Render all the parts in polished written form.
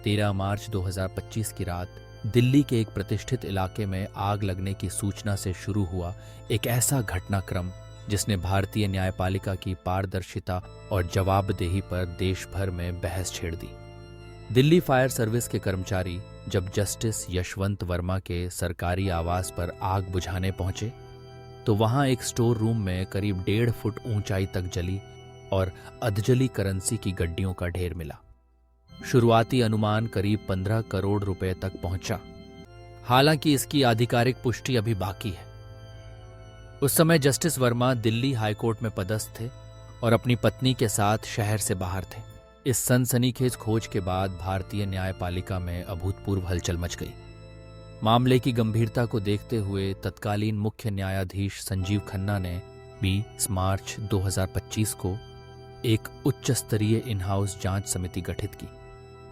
13 मार्च 2025 की रात दिल्ली के एक प्रतिष्ठित इलाके में आग लगने की सूचना से शुरू हुआ एक ऐसा घटनाक्रम जिसने भारतीय न्यायपालिका की पारदर्शिता और जवाबदेही पर देश भर में बहस छेड़ दी। दिल्ली फायर सर्विस के कर्मचारी जब जस्टिस यशवंत वर्मा के सरकारी आवास पर आग बुझाने पहुंचे तो वहां एक स्टोर रूम में करीब 1.5 फुट ऊंचाई तक जली और अधजली करेंसी की गड्डियों का ढेर मिला। शुरुआती अनुमान करीब 15 करोड़ रुपए तक पहुंचा। हालांकि इसकी आधिकारिक पुष्टि अभी बाकी है। उस समय जस्टिस वर्मा दिल्ली हाईकोर्ट में पदस्थ थे और अपनी पत्नी के साथ शहर से बाहर थे। इस सनसनीखेज खोज के बाद भारतीय न्यायपालिका में अभूतपूर्व हलचल मच गई। मामले की गंभीरता को देखते हुए तत्कालीन मुख्य न्यायाधीश संजीव खन्ना ने 20 मार्च 2025 को एक उच्च स्तरीय इन हाउस जांच समिति गठित की,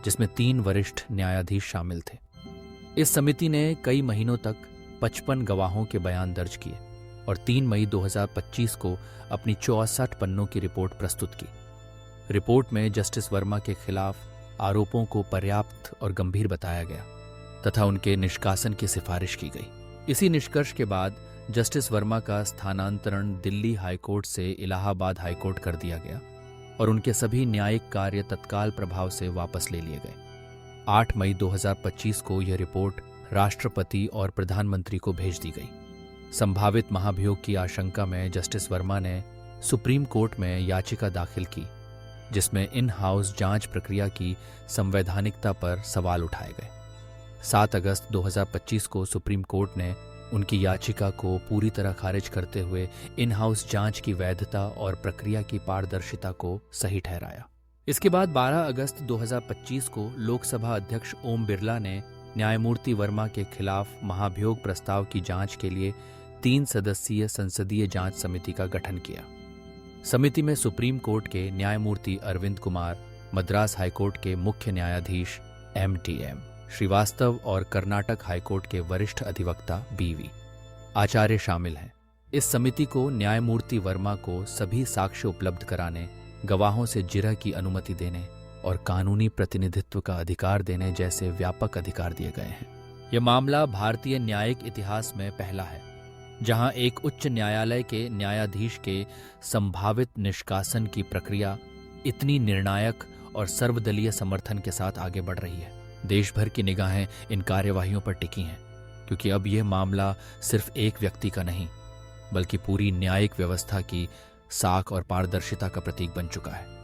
जिसमें 3 वरिष्ठ न्यायाधीश शामिल थे। इस समिति ने कई महीनों तक 55 गवाहों के बयान दर्ज किए और 3 मई 2025 को अपनी 64 पन्नों की रिपोर्ट प्रस्तुत की। रिपोर्ट में जस्टिस वर्मा के खिलाफ आरोपों को पर्याप्त और गंभीर बताया गया तथा उनके निष्कासन की सिफारिश की गई। इसी निष्कर्ष के बाद जस्टिस वर्मा का स्थानांतरण दिल्ली हाईकोर्ट से इलाहाबाद हाईकोर्ट कर दिया गया और उनके सभी न्यायिक कार्य तत्काल प्रभाव से वापस ले लिए गए। 8 मई 2025 को यह रिपोर्ट राष्ट्रपति और प्रधानमंत्री को भेज दी गई। संभावित महाभियोग की आशंका में जस्टिस वर्मा ने सुप्रीम कोर्ट में याचिका दाखिल की, जिसमें इन हाउस जांच प्रक्रिया की संवैधानिकता पर सवाल उठाए गए। 7 अगस्त 2025 को सुप्रीम कोर्ट ने उनकी याचिका को पूरी तरह खारिज करते हुए इन हाउस जांच की वैधता और प्रक्रिया की पारदर्शिता को सही ठहराया। इसके बाद 12 अगस्त 2025 को लोकसभा अध्यक्ष ओम बिरला ने न्यायमूर्ति वर्मा के खिलाफ महाभियोग प्रस्ताव की जांच के लिए 3 सदस्यीय संसदीय जांच समिति का गठन किया। समिति में सुप्रीम कोर्ट के न्यायमूर्ति अरविंद कुमार, मद्रास हाईकोर्ट के मुख्य न्यायाधीश MTM श्रीवास्तव और कर्नाटक हाईकोर्ट के वरिष्ठ अधिवक्ता BV आचार्य शामिल हैं। इस समिति को न्यायमूर्ति वर्मा को सभी साक्ष्य उपलब्ध कराने, गवाहों से जिरह की अनुमति देने और कानूनी प्रतिनिधित्व का अधिकार देने जैसे व्यापक अधिकार दिए गए हैं। यह मामला भारतीय न्यायिक इतिहास में पहला है जहां एक उच्च न्यायालय के न्यायाधीश के संभावित निष्कासन की प्रक्रिया इतनी निर्णायक और सर्वदलीय समर्थन के साथ आगे बढ़ रही है। देश भर की निगाहें इन कार्यवाहियों पर टिकी हैं, क्योंकि अब यह मामला सिर्फ एक व्यक्ति का नहीं, बल्कि पूरी न्यायिक व्यवस्था की साख और पारदर्शिता का प्रतीक बन चुका है।